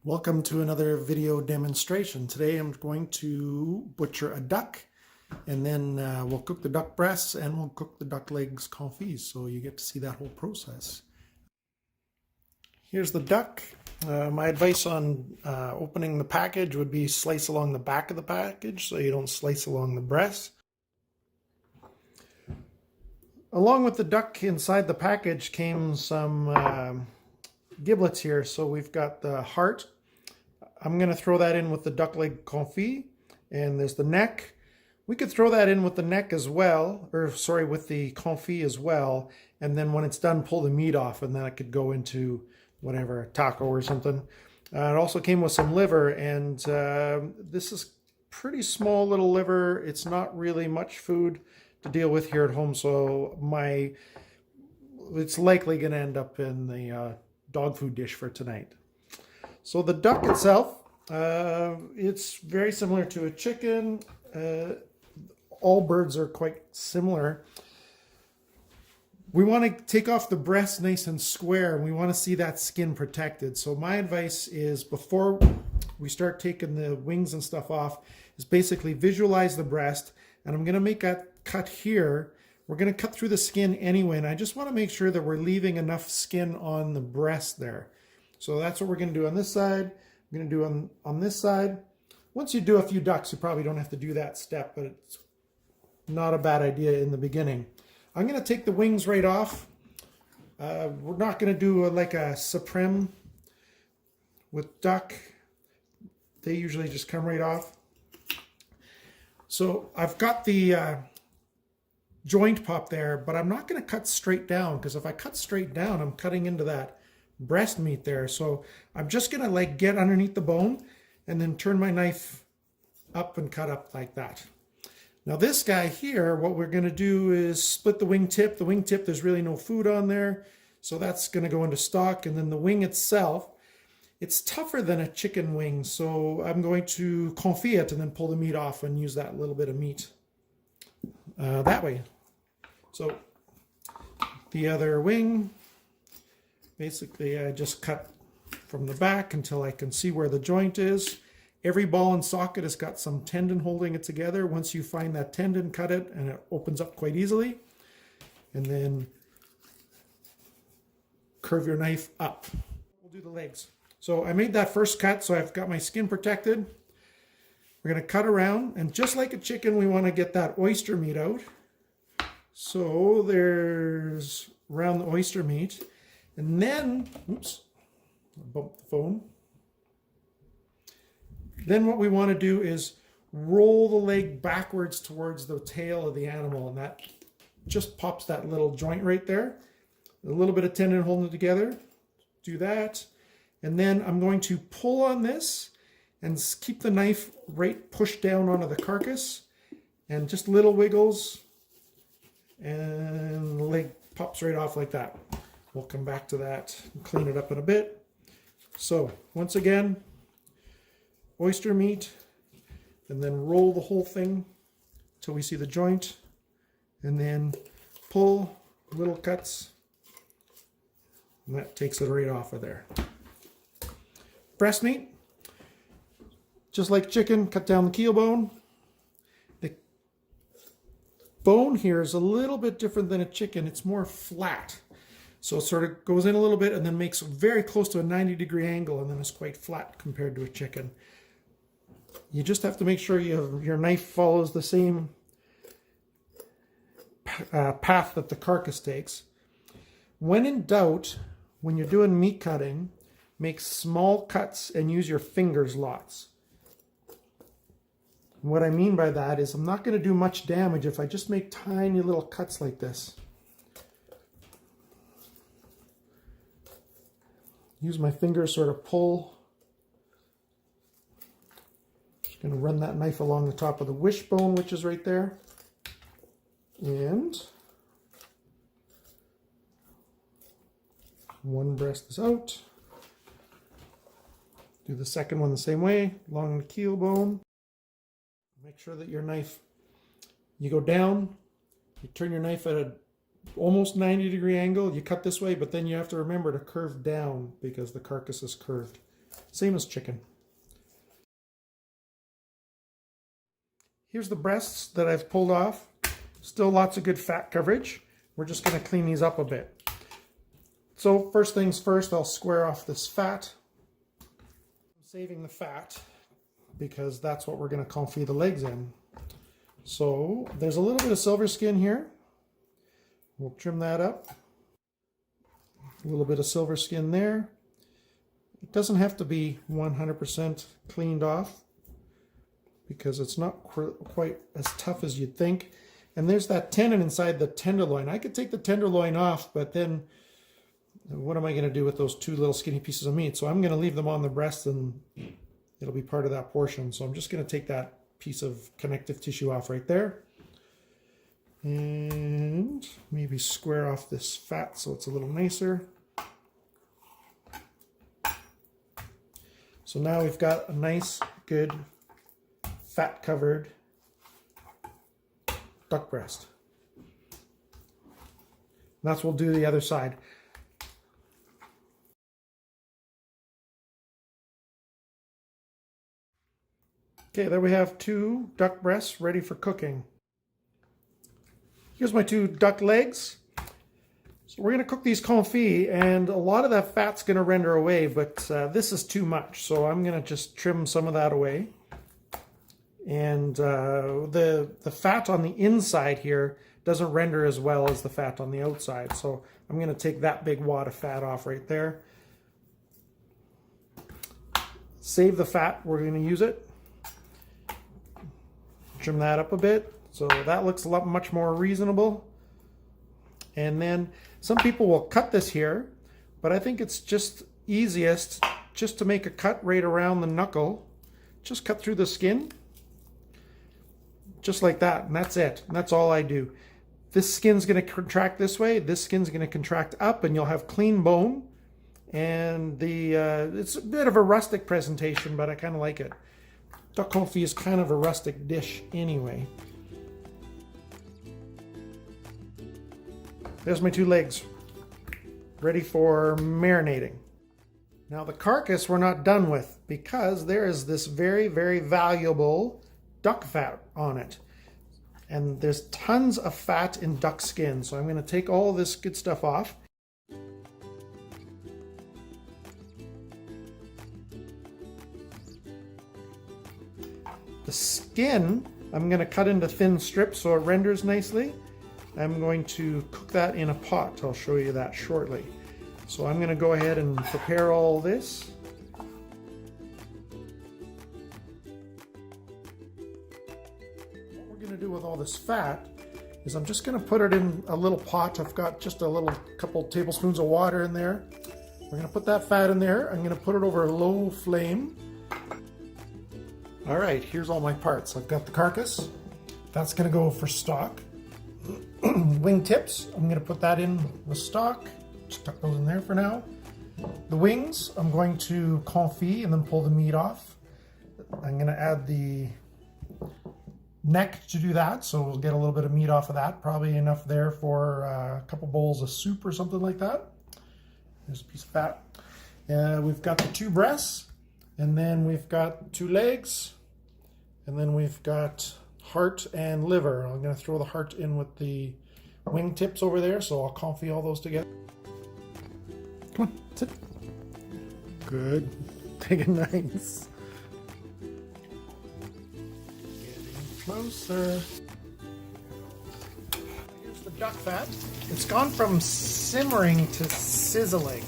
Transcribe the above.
Welcome to another video demonstration. Today I'm going to butcher a duck, and then we'll cook the duck breasts and we'll cook the duck legs confits, so you get to see that whole process. Here's the duck. My advice on opening the package would be slice along the back of the package so you don't slice along the breast. Along with the duck inside the package came some giblets here. So we've got the heart. I'm going to throw that in with the duck leg confit, and there's the neck. We could throw that in with the neck as well, or sorry, with the confit as well, and then when it's done, pull the meat off, and then it could go into whatever, taco or something. It also came with some liver, and this is pretty small little liver. It's not really much food to deal with here at home, so it's likely going to end up in the dog food dish for tonight. So the duck itself, it's very similar to a chicken. All birds are quite similar. We want to take off the breast nice and square, and we want to see that skin protected. So my advice is, before we start taking the wings and stuff off, is basically visualize the breast. And I'm going to make a cut here. We're going to cut through the skin anyway, and I just want to make sure that we're leaving enough skin on the breast there. So that's what we're going to do on this side. I'm going to do on this side. Once you do a few ducks, you probably don't have to do that step, but it's not a bad idea in the beginning. I'm going to take the wings right off. We're not going to do like a supreme with duck. They usually just come right off. So I've got the joint pop there, but I'm not going to cut straight down, because if I cut straight down, I'm cutting into that breast meat there. So I'm just going to like get underneath the bone and then turn my knife up and cut up like that. Now this guy here, what we're going to do is split the wing tip. The wing tip, there's really no food on there, so that's going to go into stock. And then the wing itself, it's tougher than a chicken wing, so I'm going to confit it and then pull the meat off and use that little bit of meat that way. So the other wing, basically I just cut from the back until I can see where the joint is. Every ball and socket has got some tendon holding it together. Once you find that tendon, cut it, and it opens up quite easily. And then curve your knife up. We'll do the legs. So I made that first cut, so I've got my skin protected. We're going to cut around, and just like a chicken, we want to get that oyster meat out. So there's around the oyster meat. And then, oops, I bumped the phone. Then what we want to do is roll the leg backwards towards the tail of the animal, and that just pops that little joint right there. A little bit of tendon holding it together. Do that. And then I'm going to pull on this and keep the knife right pushed down onto the carcass, and just little wiggles, and the leg pops right off like that. We'll come back to that and clean it up in a bit. So once again, oyster meat, and then roll the whole thing till we see the joint, and then pull little cuts, and that takes it right off of there. Breast meat, just like chicken, cut down the keel bone. The bone here is a little bit different than a chicken. It's more flat. So it sort of goes in a little bit and then makes very close to a 90-degree angle, and then it's quite flat compared to a chicken. You just have to make sure your knife follows the same path that the carcass takes. When in doubt, when you're doing meat cutting, make small cuts and use your fingers lots. What I mean by that is I'm not going to do much damage if I just make tiny little cuts like this. Use my fingers, sort of pull. Just going to run that knife along the top of the wishbone, which is right there. And one breast is out. Do the second one the same way, along the keel bone. Make sure that your knife, you go down, you turn your knife at a almost 90-degree angle. You cut this way, but then you have to remember to curve down because the carcass is curved. same as chicken. Here's the breasts that I've pulled off. Still lots of good fat coverage. We're just going to clean these up a bit. So first things first, I'll square off this fat. I'm saving the fat because that's what we're going to confit the legs in. So there's a little bit of silver skin here. We'll trim that up. A little bit of silver skin there. It doesn't have to be 100% cleaned off because it's not quite as tough as you'd think. And there's that tendon inside the tenderloin. I could take the tenderloin off, but then what am I going to do with those two little skinny pieces of meat? So I'm going to leave them on the breast and it'll be part of that portion. So I'm just going to take that piece of connective tissue off right there. And maybe square off this fat so it's a little nicer. So now we've got a nice, good, fat-covered duck breast. And that's what we'll do the other side. Okay, there we have 2 duck breasts ready for cooking. Here's my 2 duck legs. So we're going to cook these confit, and a lot of that fat's going to render away, but this is too much, so I'm going to just trim some of that away. And the fat on the inside here doesn't render as well as the fat on the outside, so I'm going to take that big wad of fat off right there. Save the fat, we're going to use it. Trim that up a bit, so that looks much more reasonable. And then some people will cut this here, but I think it's just easiest just to make a cut right around the knuckle. Just cut through the skin, just like that, and that's it. And that's all I do. This skin's going to contract this way, this skin's going to contract up, and you'll have clean bone. And it's a bit of a rustic presentation, but I kind of like it. Duck confit is kind of a rustic dish anyway. There's my 2 legs, ready for marinating. Now the carcass we're not done with because there is this very, very valuable duck fat on it. And there's tons of fat in duck skin, so I'm going to take all this good stuff off. The skin, I'm going to cut into thin strips so it renders nicely. I'm going to cook that in a pot. I'll show you that shortly. So I'm going to go ahead and prepare all this. What we're going to do with all this fat is I'm just going to put it in a little pot. I've got just a couple tablespoons of water in there. We're going to put that fat in there. I'm going to put it over a low flame. All right, here's all my parts. I've got the carcass. That's going to go for stock. Wing tips, I'm going to put that in with stock. Just tuck those in there for now. The wings, I'm going to confit and then pull the meat off. I'm going to add the neck to do that, so we'll get a little bit of meat off of that. Probably enough there for a couple bowls of soup or something like that. There's a piece of fat. We've got the 2 breasts, and then we've got 2 legs, and then we've got heart and liver. I'm going to throw the heart in with the wing tips over there, so I'll confit all those together. Come on, sit. Good. Take it nice. Getting closer. Here's the duck fat. It's gone from simmering to sizzling.